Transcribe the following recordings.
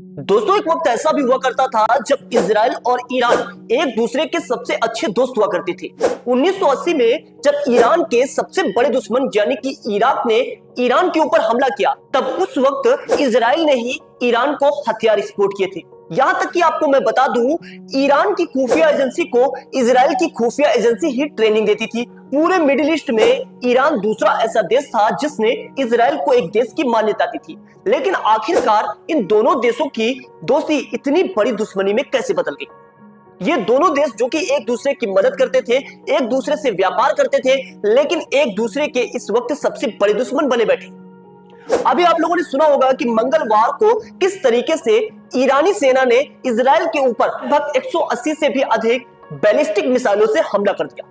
दोस्तों, एक वक्त ऐसा भी हुआ करता था जब इजराइल और ईरान एक दूसरे के सबसे अच्छे दोस्त हुआ करते थे। 1980 में जब ईरान के सबसे बड़े दुश्मन यानी कि इराक ने ईरान के ऊपर हमला किया, तब उस वक्त इजराइल ने ही ईरान को हथियार एक्सपोर्ट किए थे। यहां तक कि आपको मैं बता दूं, ईरान की खुफिया एजेंसी को इजराइल की खुफिया एजेंसी ही ट्रेनिंग देती थी। पूरे मिडिल ईस्ट में ईरान दूसरा ऐसा देश था जिसने इजराइल को एक देश की मान्यता दी थी। लेकिन आखिरकार इन दोनों देशों की दोस्ती इतनी बड़ी दुश्मनी में कैसे बदल गई? ये दोनों देश जो कि एक दूसरे की मदद करते थे, एक दूसरे से व्यापार करते थे, लेकिन एक दूसरे के इस वक्त सबसे बड़े दुश्मन बने बैठे। अभी आप लोगों ने सुना होगा कि मंगलवार को किस तरीके से ईरानी सेना ने इजराइल के ऊपर लगभग 180 से भी अधिक बैलिस्टिक मिसाइलों से हमला कर दिया।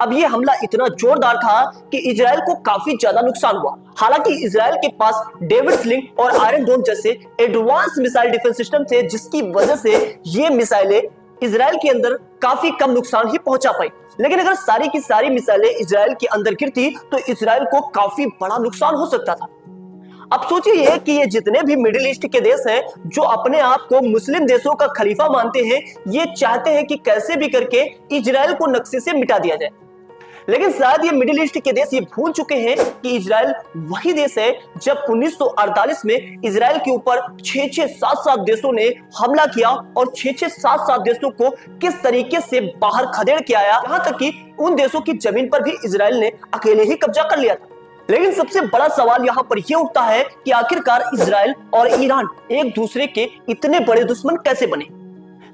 अब ये हमला इतना जोरदार था कि इजराइल को काफी ज्यादा नुकसान हुआ। हालांकि इजराइल के पास डेविड स्लिंग और आयरन डोम जैसे एडवांस मिसाइल डिफेंस सिस्टम थे, जिसकी वजह से ये मिसाइलें इजराइल के अंदर काफी कम नुकसान ही पहुंचा पाई। लेकिन अगर सारी की सारी मिसाइलें इजराइल के अंदर गिरती तो इजराइल को काफी बड़ा नुकसान हो सकता था। अब सोचिए कि ये जितने भी मिडिल ईस्ट के देश हैं जो अपने आप को मुस्लिम देशों का खलीफा मानते हैं, ये चाहते हैं कि कैसे भी करके इजराइल को नक्शे से मिटा दिया जाए। लेकिन शायद ये मिडिल ईस्ट के देश ये भूल चुके हैं कि इजराइल वही देश है जब 1948 में इजराइल के ऊपर 6-6, 7-7 देशों ने हमला किया और 6-6, 7-7 देशों को किस तरीके से बाहर खदेड़ के आया, यहां तक कि उन देशों की जमीन पर भी इजराइल ने अकेले ही कब्जा कर लिया था। लेकिन सबसे बड़ा सवाल यहाँ पर यह उठता है कि आखिरकार इजराइल और ईरान एक दूसरे के इतने बड़े दुश्मन कैसे बने?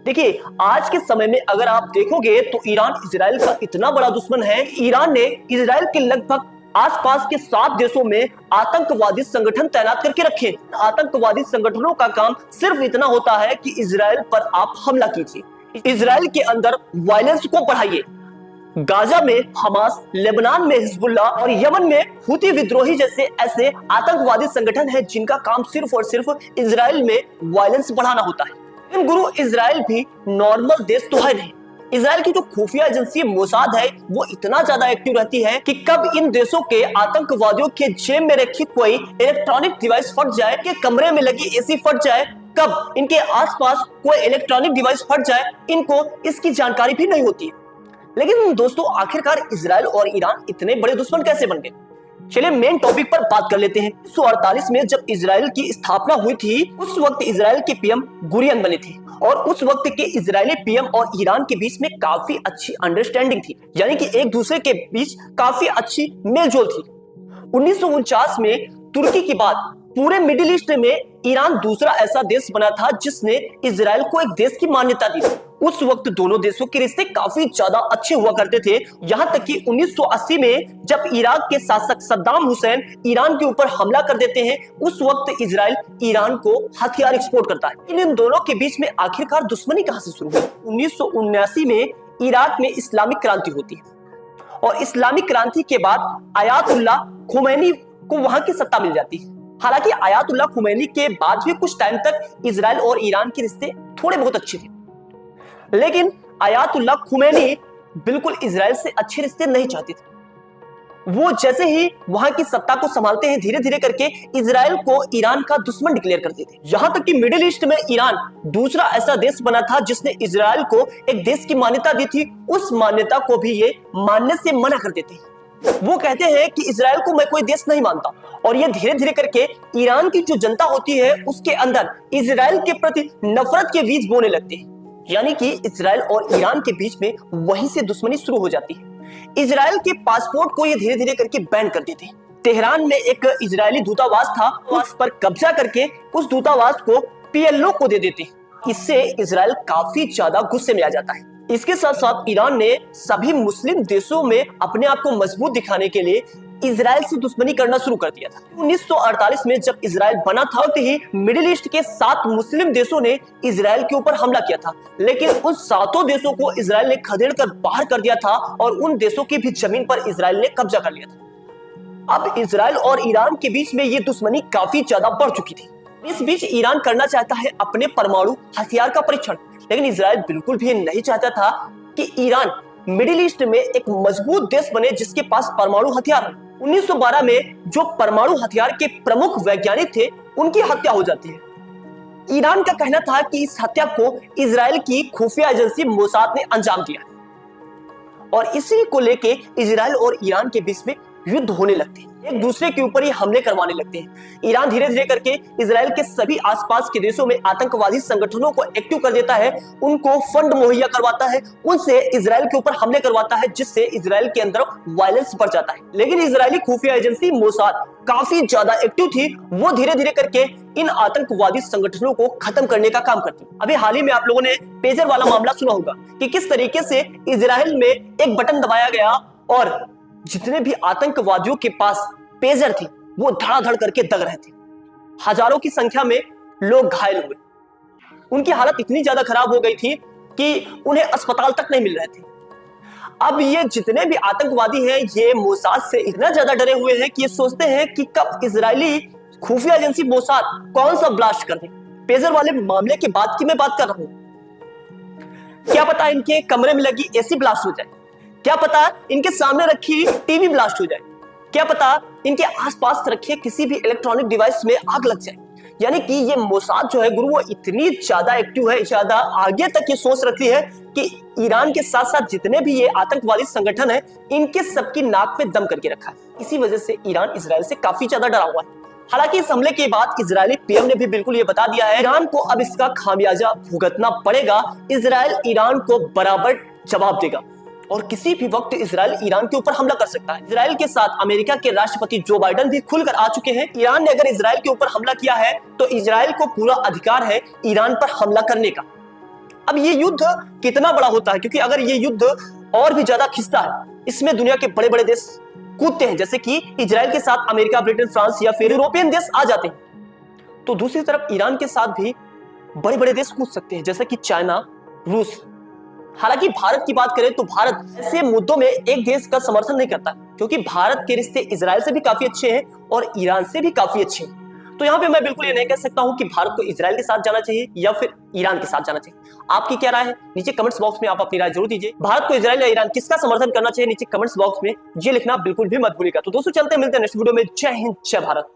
देखिए, आज के समय में अगर आप देखोगे तो ईरान इजराइल का इतना बड़ा दुश्मन है। ईरान ने इजराइल के लगभग आसपास के 7 देशों में आतंकवादी संगठन तैनात करके रखे। आतंकवादी संगठनों का काम सिर्फ इतना होता है कि इजराइल पर आप हमला कीजिए, इजराइल के अंदर वायलेंस को बढ़ाइए। गाजा में हमास, लेबनान में हिजबुल्लाह और यमन में हुती विद्रोही जैसे ऐसे आतंकवादी संगठन हैं जिनका काम सिर्फ और सिर्फ इजराइल में वायलेंस बढ़ाना होता है। लेकिन गुरु, इजराइल भी नॉर्मल देश तो है नहीं। इजराइल की जो खुफिया एजेंसी मोसाद है वो इतना ज्यादा एक्टिव रहती है कि कब इन देशों के आतंकवादियों के जेब में रखी कोई इलेक्ट्रॉनिक डिवाइस फट जाए, कि कमरे में लगी एसी फट जाए, कब इनके आसपास कोई इलेक्ट्रॉनिक डिवाइस फट जाए, इनको इसकी जानकारी भी नहीं होती है। लेकिन दोस्तों, आखिरकार इजराइल और ईरान इतने बड़े दुश्मन कैसे बन गए? चलिए मेन टॉपिक पर बात कर लेते हैं। 1948 में जब इजराइल की स्थापना हुई थी, उस वक्त इजराइल के पीएम गुरियन बने थे और उस वक्त के इजरायली पीएम और ईरान के बीच में काफी अच्छी अंडरस्टैंडिंग थी, यानी कि एक दूसरे के बीच काफी अच्छी मेलजोल थी। 1949 में तुर्की के बाद पूरे मिडिल ईस्ट में ईरान दूसरा ऐसा देश बना था जिसने इजराइल को एक देश की मान्यता दी। उस वक्त दोनों देशों के रिश्ते काफी ज्यादा अच्छे हुआ करते थे, यहां तक कि 1980 में जब इराक के शासक सद्दाम हुसैन ईरान के ऊपर हमला कर देते हैं, उस वक्त इजराइल ईरान को हथियार एक्सपोर्ट करता है। इन दोनों के बीच में आखिरकार दुश्मनी कहां से शुरू हुई? 1979 में इराक में इस्लामिक क्रांति होती है और इस्लामिक क्रांति के बाद आयतुल्लाह खुमैनी को वहां की सत्ता मिल जाती है। हालांकि आयतुल्लाह खुमैनी के बाद भी कुछ टाइम तक इजराइल और ईरान के रिश्ते थोड़े बहुत अच्छे थे, लेकिन आयतुल्लाह खुमैनी बिल्कुल इजराइल से अच्छे रिश्ते नहीं चाहते थे। वो जैसे ही वहां की सत्ता को संभालते हैं, धीरे धीरे करके इजराइल को ईरान का दुश्मन डिक्लेयर कर देते हैं। यहां तक कि मिडिल ईस्ट में ईरान दूसरा ऐसा देश बना था जिसने इजराइल को एक देश की मान्यता दी थी। उस मान्यता को भी ये मानने से मना कर देते हैं। वो कहते हैं कि इजराइल को मैं कोई देश नहीं मानता, और ये धीरे धीरे करके ईरान की जो जनता होती है उसके अंदर इजराइल के प्रति नफरत के बीज बोने लगते हैं, यानी कि इजराइल और ईरान के बीच में वहीं से दुश्मनी शुरू हो जाती है। इजराइल के पासपोर्ट को ये धीरे धीरे करके बैन कर देते हैं। तेहरान में एक इजरायली दूतावास था, उस पर कब्जा करके उस दूतावास को पीएलओ को दे देते हैं। इससे इजराइल काफी ज्यादा गुस्से में आ जाता है। इसके साथ साथ ईरान ने सभी मुस्लिम देशों में अपने आप को मजबूत दिखाने के लिए इजराइल से दुश्मनी करना शुरू कर दिया था। 1948 में जब इजराइल बना था, तो ही मिडिल ईस्ट के 7 मुस्लिम देशों ने इजराइल के ऊपर हमला किया था, लेकिन उन 7 देशों को इजराइल ने खदेड़ कर बाहर कर दिया था और उन देशों की भी जमीन पर इजराइल ने कब्जा कर लिया था। अब इजराइल और ईरान के बीच में ये दुश्मनी काफी ज्यादा बढ़ चुकी थी। इस बीच ईरान करना चाहता है अपने परमाणु हथियार का परीक्षण, लेकिन इजराइल बिल्कुल भी नहीं चाहता था कि ईरान मिडिल ईस्ट में एक मजबूत देश बने जिसके पास परमाणु हथियार हो। 1912 में जो परमाणु हथियार के प्रमुख वैज्ञानिक थे उनकी हत्या हो जाती है। ईरान का कहना था कि इस हत्या को इजराइल की खुफिया एजेंसी मोसाद ने अंजाम दिया और इसी को लेके इजराइल और ईरान के बीच में युद्ध होने लगते हैं, एक दूसरे के ऊपर ही हमले करवाने लगते हैं। ईरान धीरे धीरे करके इजराइल के सभी आसपास के देशों में आतंकवादी संगठनों को एक्टिव कर देता है, उनको फंड मुहैया करवाता है, उनसे इजराइल के ऊपर हमले करवाता है, जिससे इजराइल के अंदर वायलेंस बढ़ जाता है। लेकिन इजरायली खुफिया एजेंसी मोसाद काफी ज्यादा एक्टिव थी, वो धीरे धीरे करके इन आतंकवादी संगठनों को खत्म करने का काम करती। अभी हाल ही में आप लोगों ने पेजर वाला मामला सुना होगा कि किस तरीके से इजराइल में एक बटन दबाया गया और जितने भी आतंकवादियों के पास पेजर थे वो धड़ाधड़ करके दग रहे थे। हजारों की संख्या में लोग घायल हुए, उनकी हालत इतनी ज्यादा खराब हो गई थी कि उन्हें अस्पताल तक नहीं मिल रहे थे। अब ये जितने भी आतंकवादी हैं ये मोसाद से इतना ज्यादा डरे हुए हैं कि ये सोचते हैं कि कब इजरायली खुफिया एजेंसी मोसाद कौन सा ब्लास्ट कर दे। पेजर वाले मामले की बात की मैं बात कर रहा हूं, क्या पता इनके कमरे में लगी एसी ब्लास्ट हो जाए, क्या पता इनके सामने रखी टीवी ब्लास्ट हो जाए, क्या पता इनके आसपास रखे किसी भी इलेक्ट्रॉनिक डिवाइस में आग लग जाए। यानी कि ये मोसाद जो है गुरु वो इतनी ज्यादा एक्टिव है, ज्यादा आगे तक ये सोच रखती है कि ईरान के साथ साथ जितने भी ये आतंकवादी संगठन है इनके सबकी नाक पे दम करके रखा है। इसी वजह से ईरान इजराइल से काफी ज्यादा डरा हुआ है। हालांकि इस हमले के बाद इजरायली पीएम ने भी बिल्कुल ये बता दिया है ईरान को अब इसका खामियाजा भुगतना पड़ेगा, इजराइल ईरान को बराबर जवाब देगा और किसी भी वक्त इजराइल ईरान के ऊपर हमला कर सकता है। इजराइल के साथ अमेरिका के राष्ट्रपति जो बाइडेन भी खुलकर आ चुके हैं। ईरान ने अगर इजराइल के ऊपर हमला किया है तो इजराइल को पूरा अधिकार है ईरान पर हमला करने का। अब ये युद्ध कितना बड़ा होता है, क्योंकि अगर ये युद्ध और भी ज्यादा खिंचता है इसमें दुनिया के बड़े बड़े देश कूदते हैं, जैसे कि इजराइल के साथ अमेरिका, ब्रिटेन, फ्रांस या फिर यूरोपियन देश आ जाते हैं, तो दूसरी तरफ ईरान के साथ भी बड़े बड़े देश कूद सकते हैं, जैसे कि चाइना, रूस। हालांकि भारत की बात करें तो भारत ऐसे मुद्दों में एक देश का समर्थन नहीं करता, क्योंकि भारत के रिश्ते इजराइल से भी काफी अच्छे हैं और ईरान से भी काफी अच्छे हैं। तो यहाँ पे मैं बिल्कुल ये नहीं कह सकता हूँ कि भारत को इजराइल के साथ जाना चाहिए या फिर ईरान के साथ जाना चाहिए। आपकी क्या राय है नीचे कमेंट्स बॉक्स में आप अपनी राय जरूर दीजिए। भारत को इजराइल या ईरान किसका समर्थन करना चाहिए नीचे कमेंट्स बॉक्स में ये लिखना बिल्कुल भी मत भूलिएगा। तो दोस्तों चलते मिलते हैं नेक्स्ट वीडियो में। जय हिंद, जय भारत।